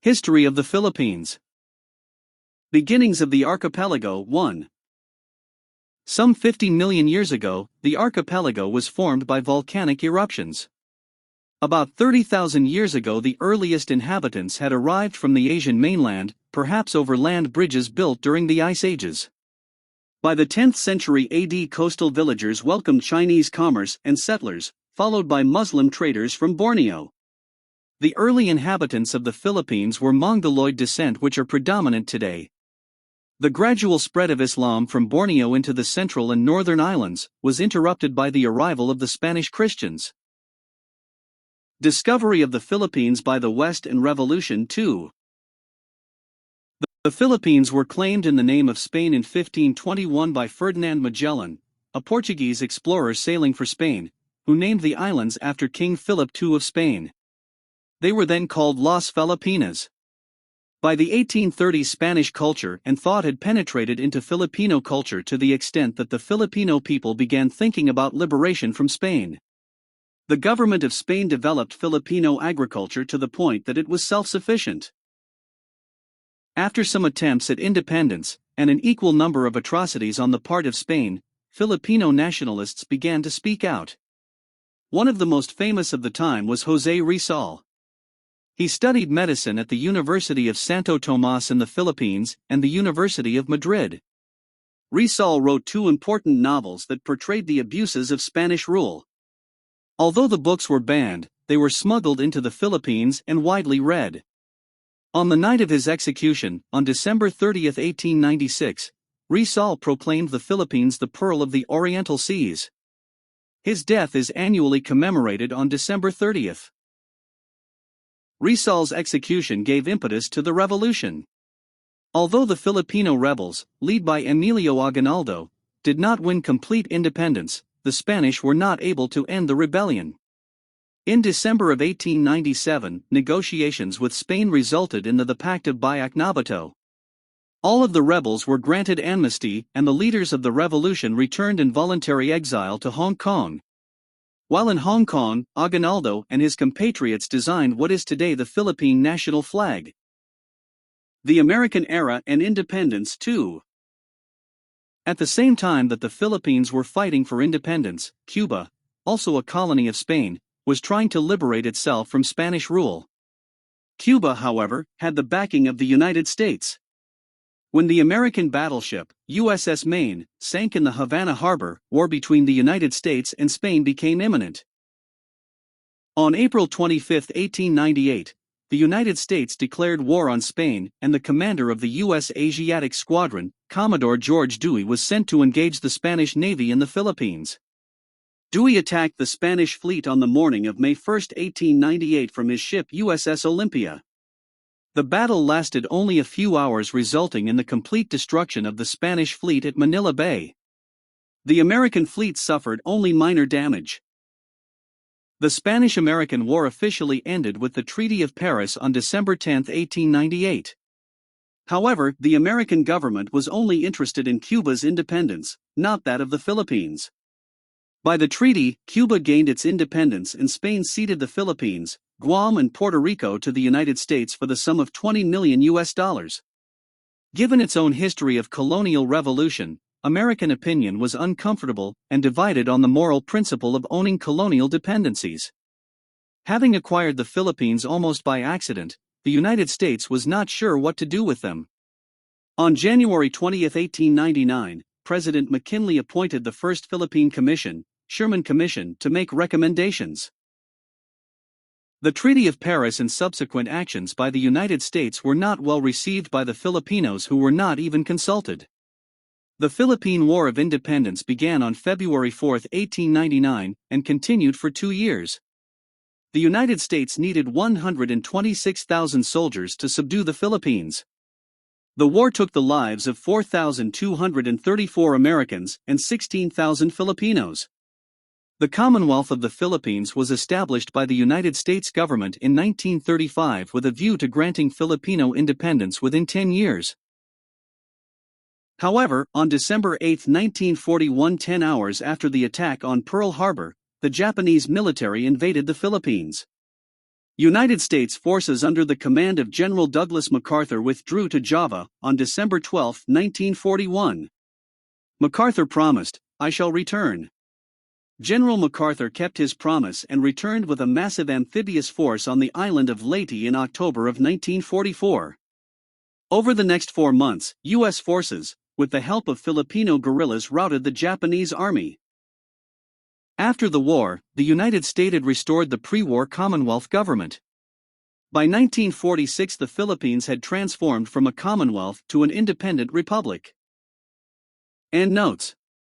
History of the Philippines. Beginnings of the archipelago. 1. Some 50 million years ago, the archipelago was formed by volcanic eruptions. About 30,000 years ago, the earliest inhabitants had arrived from the Asian mainland, perhaps over land bridges built during the Ice Ages. By the 10th century AD, coastal villagers welcomed Chinese commerce and settlers, followed by Muslim traders from Borneo. The early inhabitants of the Philippines were Mongoloid descent, which are predominant today. The gradual spread of Islam from Borneo into the central and northern islands was interrupted by the arrival of the Spanish Christians. Discovery of the Philippines by the West and Revolution. 2. The Philippines were claimed in the name of Spain in 1521 by Ferdinand Magellan, a Portuguese explorer sailing for Spain, who named the islands after King Philip II of Spain. They were then called Las Filipinas. By the 1830s, Spanish culture and thought had penetrated into Filipino culture to the extent that the Filipino people began thinking about liberation from Spain. The government of Spain developed Filipino agriculture to the point that it was self-sufficient. After some attempts at independence, and an equal number of atrocities on the part of Spain, Filipino nationalists began to speak out. One of the most famous of the time was José Rizal. He studied medicine at the University of Santo Tomas in the Philippines and the University of Madrid. Rizal wrote two important novels that portrayed the abuses of Spanish rule. Although the books were banned, they were smuggled into the Philippines and widely read. On the night of his execution, on December 30, 1896, Rizal proclaimed the Philippines the pearl of the Oriental Seas. His death is annually commemorated on December 30th. Rizal's execution gave impetus to the revolution. Although the Filipino rebels, led by Emilio Aguinaldo, did not win complete independence, the Spanish were not able to end the rebellion. In December of 1897, negotiations with Spain resulted in the Pact of Biak-Nabato. All of the rebels were granted amnesty, and the leaders of the revolution returned in voluntary exile to Hong Kong. While in Hong Kong, Aguinaldo and his compatriots designed what is today the Philippine national flag. The American era and independence. 2. At the same time that the Philippines were fighting for independence, Cuba, also a colony of Spain, was trying to liberate itself from Spanish rule. Cuba, however, had the backing of the United States. When the American battleship, USS Maine, sank in the Havana harbor, war between the United States and Spain became imminent. On April 25, 1898, the United States declared war on Spain, and the commander of the U.S. Asiatic Squadron, Commodore George Dewey, was sent to engage the Spanish Navy in the Philippines. Dewey attacked the Spanish fleet on the morning of May 1, 1898 from his ship USS Olympia. The battle lasted only a few hours, resulting in the complete destruction of the Spanish fleet at Manila Bay. The American fleet suffered only minor damage. The Spanish-American War officially ended with the Treaty of Paris on December 10, 1898. However, the American government was only interested in Cuba's independence, not that of the Philippines. By the treaty, Cuba gained its independence and Spain ceded the Philippines, Guam and Puerto Rico to the United States for the sum of $20 million. Given its own history of colonial revolution, American opinion was uncomfortable and divided on the moral principle of owning colonial dependencies. Having acquired the Philippines almost by accident, the United States was not sure what to do with them. On January 20, 1899, President McKinley appointed the First Philippine Commission, Sherman Commission, to make recommendations. The Treaty of Paris and subsequent actions by the United States were not well received by the Filipinos, who were not even consulted. The Philippine War of Independence began on February 4, 1899, and continued for 2 years. The United States needed 126,000 soldiers to subdue the Philippines. The war took the lives of 4,234 Americans and 16,000 Filipinos. The Commonwealth of the Philippines was established by the United States government in 1935 with a view to granting Filipino independence within 10 years. However, on December 8, 1941, 10 hours after the attack on Pearl Harbor, the Japanese military invaded the Philippines. United States forces under the command of General Douglas MacArthur withdrew to Java on December 12, 1941. MacArthur promised, "I shall return." General MacArthur kept his promise and returned with a massive amphibious force on the island of Leyte in October of 1944. Over the next 4 months, U.S. forces, with the help of Filipino guerrillas, routed the Japanese army. After the war, the United States had restored the pre-war Commonwealth government. By 1946, the Philippines had transformed from a commonwealth to an independent republic. End notes.